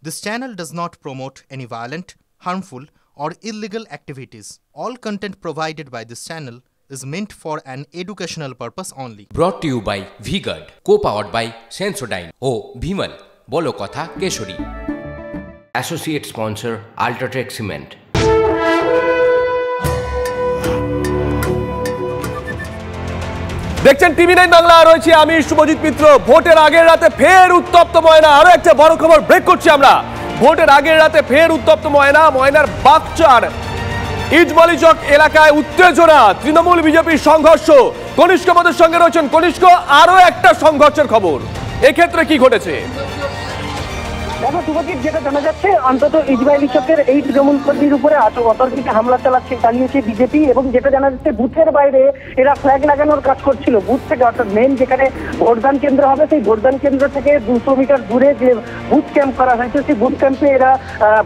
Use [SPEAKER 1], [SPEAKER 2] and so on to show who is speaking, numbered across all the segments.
[SPEAKER 1] This channel does not promote any violent, harmful, or illegal activities. All content provided by this channel is meant for an educational purpose only.
[SPEAKER 2] Brought to you by V-Guard, co-powered by Sensodyne O Bhimal, বলো কথা Keshari. Associate sponsor Ultratech Cement.
[SPEAKER 3] দেখছেন টিভি9 বাংলা, রয়েছে আমি শুভজিৎ মিত্র। ভোটের আগের রাতে ফের উত্তপ্ত ময়না। আরো একটা বড় খবর ব্রেক করছি আমরা। ভোটের আগের রাতে ফের উত্তপ্ত ময়নার বাগচার ইটমালিচক এলাকায় উত্তেজনা, তৃণমূল বিজেপির সংঘর্ষ। কনিষ্ক আমাদের সঙ্গে রয়েছেন। কনিষ্ক, আরো একটা সংঘর্ষের খবর, এক্ষেত্রে কি ঘটেছে?
[SPEAKER 4] দেখো শুভজিৎ, যেটা জানা যাচ্ছে অন্তত ইসমাইল চকের এই তৃণমূল কর্মীর উপরে অতর্কিত হামলা চালিয়েছে বিজেপি, এবং যেটা জানা যাচ্ছে বুথের বাইরে এরা ফ্ল্যাগ লাগানোর কাজ করছিল। বুথ থেকে, অর্থাৎ মেন যেখানে ভোটদান কেন্দ্র হবে, সেই ভোটদান কেন্দ্র থেকে 200 মিটার দূরে যে বুথ ক্যাম্প করা হয়েছে, সেই বুথ ক্যাম্পে এরা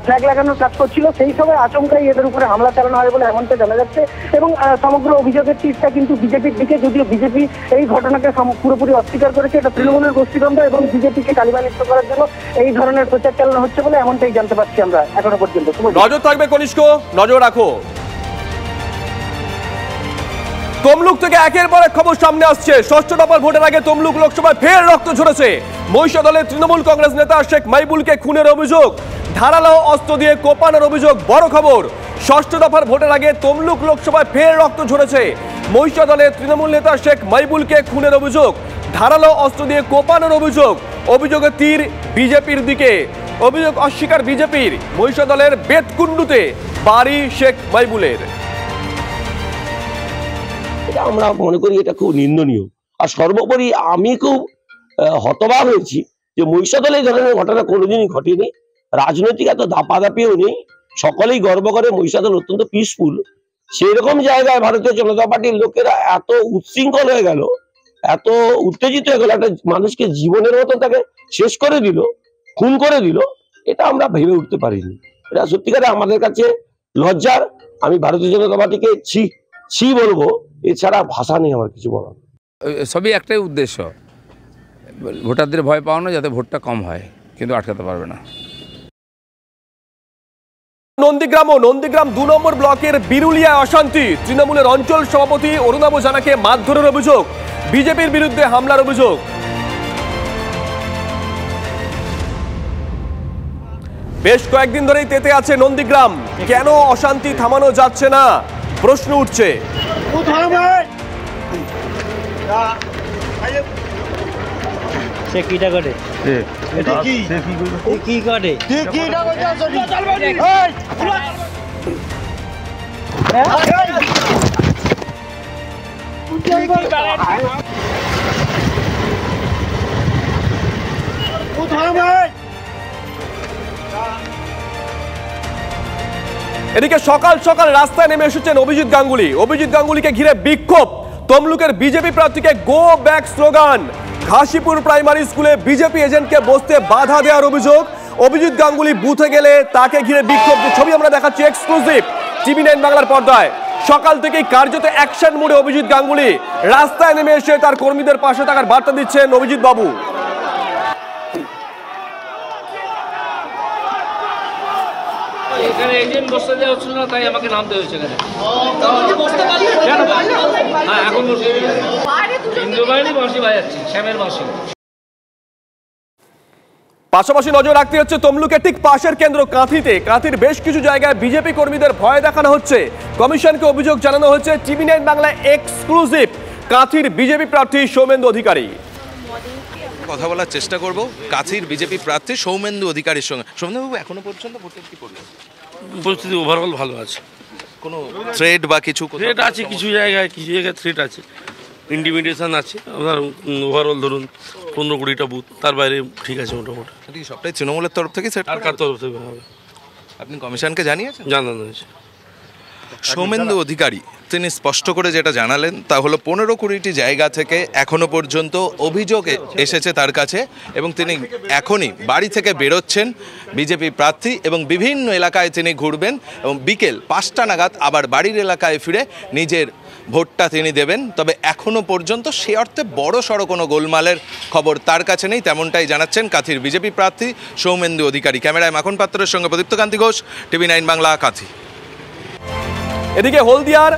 [SPEAKER 4] ফ্ল্যাগ লাগানোর কাজ করছিল। সেই সময় আচমকাই এদের উপরে হামলা চালানো হয় বলে এমনটা জানা যাচ্ছে, এবং সমগ্র অভিযোগের তীরটা কিন্তু বিজেপির দিকে, যদিও বিজেপি এই ঘটনাকে পুরোপুরি অস্বীকার করেছে। এটা তৃণমূলের গোষ্ঠীদ্বন্দ্ব এবং বিজেপিকে কালিমালিপ্ত করার জন্য এই ধরনের প্রচার চালানো হচ্ছে বলে এমনটাই জানতে পারছি আমরা এখনো পর্যন্ত।
[SPEAKER 3] নজর থাকবে কনিষ্ক, নজর রাখো। তমলুক থেকে একের পর এক খবর সামনে আসছে। ষষ্ঠ দফার ভোটের আগে তমলুক লোকসভায় ফের রক্ত ঝরেছে। মহিষাদলের তৃণমূল কংগ্রেস নেতা শেখ মাইবুলকে খুনের অভিযোগ, ধারালো অস্ত্র দিয়ে কোপানোর অভিযোগ। বড় খবর, ষষ্ঠ দফার ভোটের আগে তমলুক লোকসভায় ফের রক্ত ঝরেছে। মহিষাদলের তৃণমূল নেতা শেখ মাইবুলকে খুনের অভিযোগ, ধারালো অস্ত্র দিয়ে কোপানোর অভিযোগ। অভিযোগের তীর বিজেপির দিকে। অভিযোগ অস্বীকার বিজেপির। মহিষাদলের বেতকুণ্ডুতে বাড়ি শেখ মাইবুলের।
[SPEAKER 5] আমরা মনে করি এটা খুব নিন্দনীয়। আর সর্বোপরি আমি খুব হতবাক হয়েছি যে মহিষাদলে এই ধরনের ঘটনা কোনোদিনই ঘটেনি। রাজনৈতিক এত দাপাদাপিও নেই, সকলেই গর্ব করে মহিষাদল অত্যন্ত পিসফুল। সেরকম জায়গায় ভারতীয় জনতা পার্টির লোকেরা এত উচ্ছৃঙ্খল হয়ে গেল, এত উত্তেজিত হয়ে গেল, একটা মানুষকে জীবনের মতো তাকে শেষ করে দিল, খুন করে দিল। এটা আমরা ভেবে উঠতে পারিনি। এটা সত্যিকারে আমাদের কাছে লজ্জার। আমি ভারতীয় জনতা পার্টিকে ছি বলবো, এছাড়া ভাষা নেই আমার কিছু বলার।
[SPEAKER 6] সবই একটাই উদ্দেশ্য, ভোটারদের ভয় পাওয়ানো, যাতে ভোটটা কম হয়, কিন্তু আটকাতে পারবে না।
[SPEAKER 3] নন্দীগ্রাম 2 নম্বর ব্লকের বিরুলিয়ায় অশান্তি। তৃণমূলের অঞ্চল সভাপতি অরুণাভ জানাকে মারধরের অভিযোগ, বিজেপির বিরুদ্ধে হামলার অভিযোগ। বেশ কয়েকদিন ধরেই তেতে আছে নন্দীগ্রাম। কেন অশান্তি থামানো যাচ্ছে না, প্রশ্ন উঠছে। এদিকে সকাল সকাল রাস্তায় নেমে এসেছেন অভিজিৎ গাঙ্গুলিকে ঘিরে বিক্ষোভ। তমলুকের বিজেপি প্রার্থীকে গো ব্যাক স্লোগান। ঘাসিপুর প্রাইমারি স্কুলে বিজেপি এজেন্টকে বসতে বাধা দেওয়ার অভিযোগ। অভিজিৎ গাঙ্গুলি বুথে গেলে তাকে ঘিরে বিক্ষোভ। ছবি আমরা দেখাচ্ছি এক্সক্লুসিভ টিভি9 বাংলার পর্দায়। সকাল থেকেই কার্যত অ্যাকশন মোডে অভিজিৎ গাঙ্গুলি। রাস্তায় নেমে এসে তার কর্মীদের পাশে থাকার বার্তা দিচ্ছেন অভিজিৎ বাবু।
[SPEAKER 7] এখানে এজেন্ট বসতে দেওয়া হচ্ছিল না, তাই আমাকে নামতে হয়েছে এখানে। হ্যাঁ, এখন বসে হিন্দু বাহিনী বাঁশি বাজাচ্ছি, শ্যামের বাঁশি।
[SPEAKER 3] পাশাপাশি নজর রাখতে হচ্ছে তমলুকের ঠিক পাশের কেন্দ্র কাঁথির বেশ কিছু জায়গায় বিজেপি কর্মীদের ভয় দেখানো হচ্ছে। কমিশনকে অভিযোগ জানানো হচ্ছে। টিভি9 বাংলায় এক্সক্লুসিভ কাঁথির বিজেপি প্রার্থী সৌমেন্দু অধিকারী।
[SPEAKER 8] কথা বলার চেষ্টা করব কাঁথির বিজেপি প্রার্থী সৌমেন্দু অধিকারীর সঙ্গে। সৌমেন্দুবাবু, এখনো পর্যন্ত ভোটের কি করবেন?
[SPEAKER 7] পরিস্থিতি ওভারঅল ভালো আছে।
[SPEAKER 8] কোনো থ্রেট বা কিছু?
[SPEAKER 7] থ্রেট আছে কিছু জায়গায় থ্রেট আছে, ইন্টিমিডেশন আছে। আপনার ওভারঅল ধরুন 15-20টা বুথ, তার বাইরে ঠিক আছে মোটামুটি।
[SPEAKER 8] সবটাই তৃণমূলের তরফ থেকে সেট?
[SPEAKER 7] আর কার তরফ থেকে হবে?
[SPEAKER 8] আপনি কমিশনকে জানিয়েছেন?
[SPEAKER 7] জানানো হয়েছে।
[SPEAKER 8] সৌমেন্দু অধিকারী তিনি স্পষ্ট করে যেটা জানালেন তা হলো 15-20টি জায়গা থেকে এখনো পর্যন্ত অভিযোগ এসেছে তার কাছে, এবং তিনি এখনই বাড়ি থেকে বেরোচ্ছেন বিজেপি প্রার্থী, এবং বিভিন্ন এলাকায় তিনি ঘুরবেন এবং বিকেল 5টা নাগাদ আবার বাড়ির এলাকায় ফিরে নিজের ভোটটা তিনি দেবেন, তবে এখনো পর্যন্ত সে অর্থে বড় সড়ো কোনো গোলমালের খবর তার কাছে নেই, তেমনটাই জানাচ্ছেন কাঁথির বিজেপি প্রার্থী সৌমেন্দু অধিকারী। ক্যামেরায় মাখন পাত্রের সঙ্গে প্রদীপ্ত কান্তি ঘোষ, TV9 বাংলা, কাঁথি।
[SPEAKER 3] এদিকে হলদিয়ার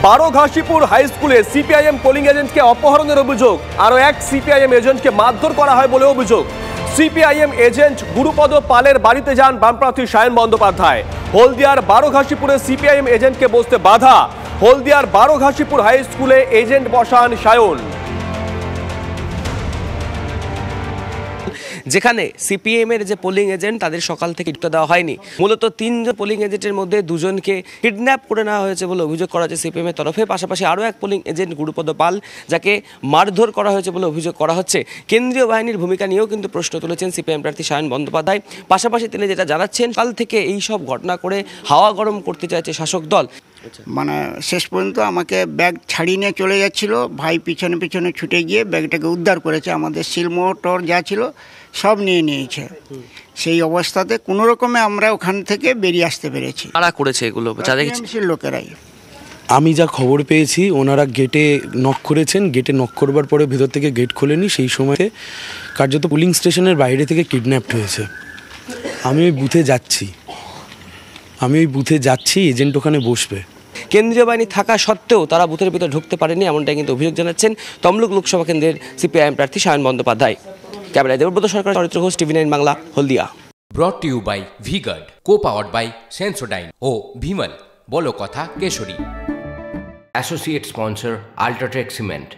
[SPEAKER 3] বারোঘাসীপুর হাই স্কুলে সিপিআইএম পোলিং এজেন্টকে অপহরণের অভিযোগ, আরও এক সিপিআইএম এজেন্টকে মারধর করা হয় বলে অভিযোগ। সিপিআইএম এজেন্ট গুরুপদ পালের বাড়িতে যান বামপ্রার্থী সায়ন বন্দ্যোপাধ্যায়। হলদিয়ার বারোঘাসীপুরে সিপিআইএম এজেন্টকে বসতে বাধা। হলদিয়ার বারোঘাসীপুর হাই স্কুলে এজেন্ট বসান সায়ন।
[SPEAKER 9] যেখানে সিপিএমের যে পোলিং এজেন্ট তাদের সকাল থেকে ঢুকতে দেওয়া হয়নি। মূলত 3 জন পোলিং এজেন্টের মধ্যে 2 জনকে কিডন্যাপ করে নেওয়া হয়েছে বলে অভিযোগ করা হচ্ছে সিপিএমের তরফে। পাশাপাশি আরও এক পোলিং এজেন্ট গুরুপদ পাল, যাকে মারধর করা হয়েছে বলে অভিযোগ করা হচ্ছে। কেন্দ্রীয় বাহিনীর ভূমিকা নিয়েও কিন্তু প্রশ্ন তুলেছেন সিপিএম প্রার্থী সায়ন বন্দ্যোপাধ্যায়। পাশাপাশি তিনি যেটা জানাচ্ছেন, কাল থেকে এই সব ঘটনা করে হাওয়া গরম করতে চাইছে শাসক দল।
[SPEAKER 10] মানে শেষ পর্যন্ত আমাকে ব্যাগ ছাড়িয়ে নিয়ে চলে যাচ্ছিল, ভাই পিছনে পিছনে ছুটে গিয়ে ব্যাগটাকে উদ্ধার করেছে। আমাদের সিলমোটর যা ছিল সব নিয়ে নিয়েছে। সেই অবস্থাতে কোনো রকমে আমরা ওখান থেকে বেরিয়ে আসতে পেরেছি।
[SPEAKER 9] কারা করেছে এগুলো?
[SPEAKER 10] লোকেরাই।
[SPEAKER 11] আমি যা খবর পেয়েছি, ওনারা গেটে নক করেছেন, গেটে নক করবার পরে ভেতর থেকে গেট খোলেনি। সেই সময়ে কার্যত পুলিং স্টেশনের বাইরে থেকে কিডন্যাপড হয়েছে। আমি ওই বুথে যাচ্ছি, এজেন্ট ওখানে বসবে।
[SPEAKER 9] কেন্দ্রীয় বাহিনী থাকা সত্ত্বেও তারা বুথের ভিতরে ঢুকতে পারেনি, এমনটাই কিন্তু অভিযোগ জানাচ্ছেন তমলুক লোকসভা কেন্দ্রের সিপিআইএম প্রার্থী সায়ন বন্দ্যোপাধ্যায়। ক্যামেরায় Debabrata Sarkar, Charitra Ghosh, TV9 Bangla, Haldia.
[SPEAKER 2] Brought to you by V-Guard, co-powered by Sensodyne ও ভিমল, বলো কথা কেশরী। Associate sponsor UltraTech cement.